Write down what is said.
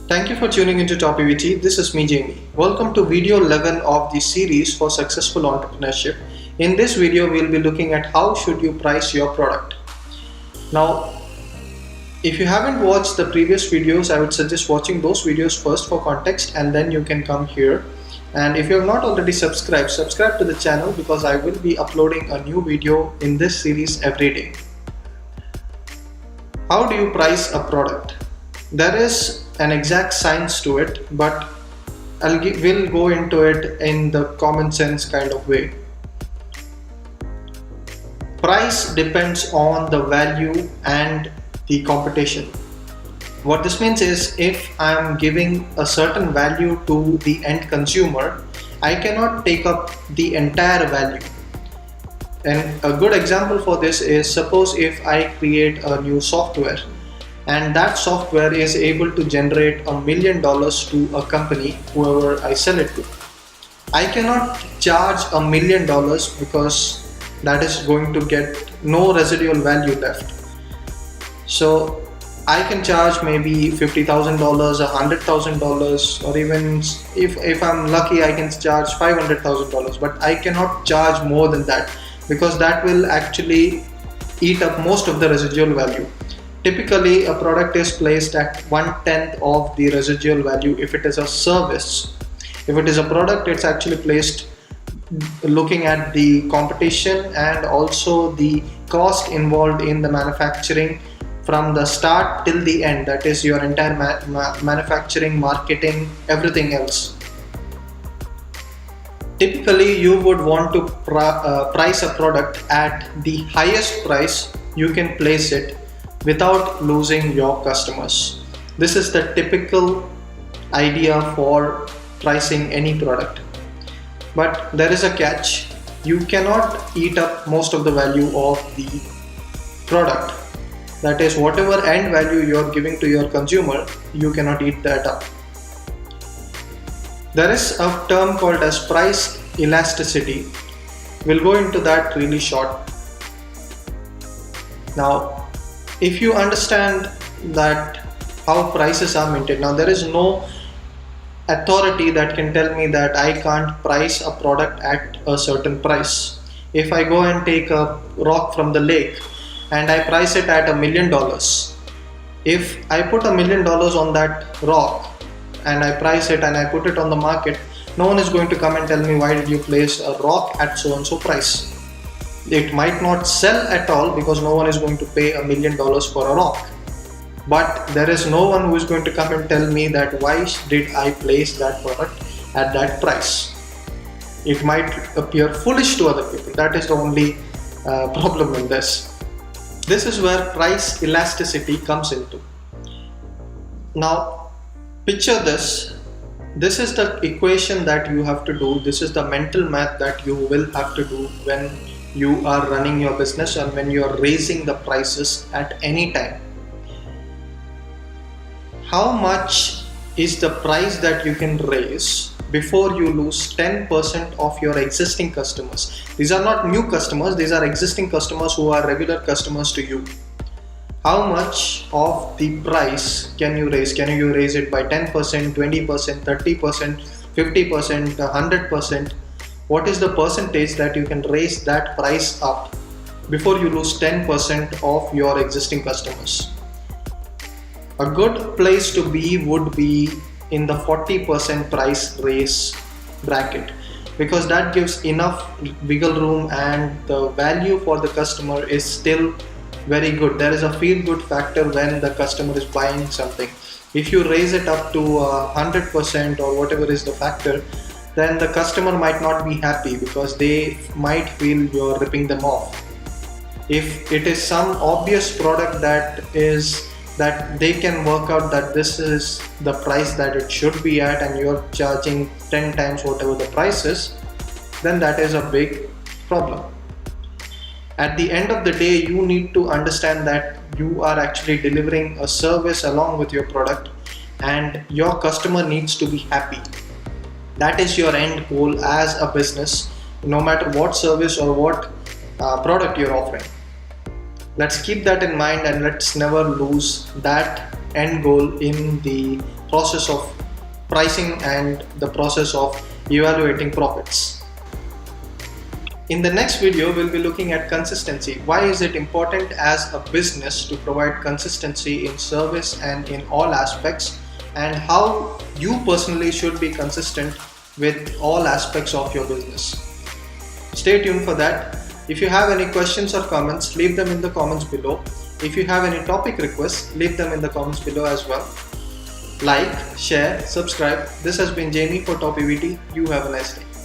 Thank you for tuning into TopEvt. This is me, Jamie. Welcome to video 11 of the series for successful entrepreneurship. In this video, we'll be looking at how should you price your product. Now, if you haven't watched the previous videos, I would suggest watching those videos first for context, and then you can come here. And if you have not already subscribed, subscribe to the channel because I will be uploading a new video in this series every day. How do you price a product? There is an exact science to it, but we'll go into it in the common sense kind of way. Price depends on the value and the competition. What this means is, if I'm giving a certain value to the end consumer, I cannot take up the entire value. And a good example for this is, suppose if I create a new software and that software is able to generate $1 million to a company, whoever I sell it to. I cannot charge $1 million because that is going to get no residual value left. So I can charge maybe $50,000, $100,000, or even if I'm lucky I can charge $500,000, but I cannot charge more than that because that will actually eat up most of the residual value. Typically, a product is placed at 1/10 of the residual value if it is a service. If it is a product, it's actually placed looking at the competition and also the cost involved in the manufacturing from the start till the end. That is your entire manufacturing, marketing, everything else. Typically, you would want to price a product at the highest price you can place it without losing your customers. This is the typical idea for pricing any product. But there is a catch. You cannot eat up most of the value of the product. That is, whatever end value you are giving to your consumer, you cannot eat that up. There is a term called as price elasticity. We'll go into that really short. Now, if you understand that how prices are maintained, now there is no authority that can tell me that I can't price a product at a certain price. If I go and take a rock from the lake and I price it at $1 million, if I put $1 million on that rock and I price it and I put it on the market, no one is going to come and tell me, why did you place a rock at so and so price? It might not sell at all because no one is going to pay $1 million for a rock. But there is no one who is going to come and tell me that why did I place that product at that price. It might appear foolish to other people. That is the only problem in this. This is where price elasticity comes into. Now, picture this. This is the equation that you have to do. This is the mental math that you will have to do when you are running your business and when you are raising the prices at any time. How much is the price that you can raise before you lose 10% of your existing customers? These are not new customers, these are existing customers who are regular customers to you. How much of the price can you raise? Can you raise it by 10%, 20%, 30%, 50%, 100%? What is the percentage that you can raise that price up before you lose 10% of your existing customers? A good place to be would be in the 40% price raise bracket, because that gives enough wiggle room and the value for the customer is still very good. There is a feel good factor when the customer is buying something. If you raise it up to 100% or whatever is the factor, then the customer might not be happy because they might feel you're ripping them off. If it is some obvious product that they can work out that this is the price that it should be at and you're charging 10 times whatever the price is, then that is a big problem. At the end of the day, you need to understand that you are actually delivering a service along with your product and your customer needs to be happy. That is your end goal as a business, no matter what service or what product you're offering. Let's keep that in mind and let's never lose that end goal in the process of pricing and the process of evaluating profits. In the next video, we'll be looking at consistency. Why is it important as a business to provide consistency in service and in all aspects, and how you personally should be consistent with all aspects of your business. Stay tuned for that. If you have any questions or comments, leave them in the comments below. If you have any topic requests, leave them in the comments below as well. Like, share, subscribe. This has been Jamie for TopEvt. You have a nice day.